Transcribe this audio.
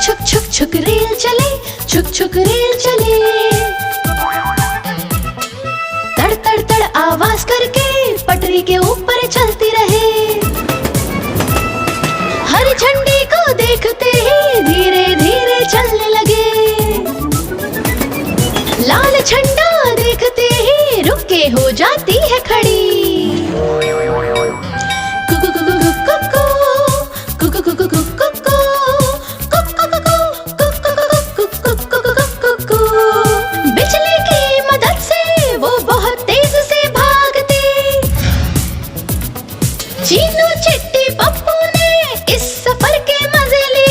छुक छुक छुक रेल चले, छुक छुक रेल चले। तड़ तड़ तड़ आवाज करके पटरी के ऊपर चलती रहे। हर झंडे को देखते ही धीरे धीरे चलने लगे। लाल झंडा देखते ही रुक के हो जाती है खड़ी।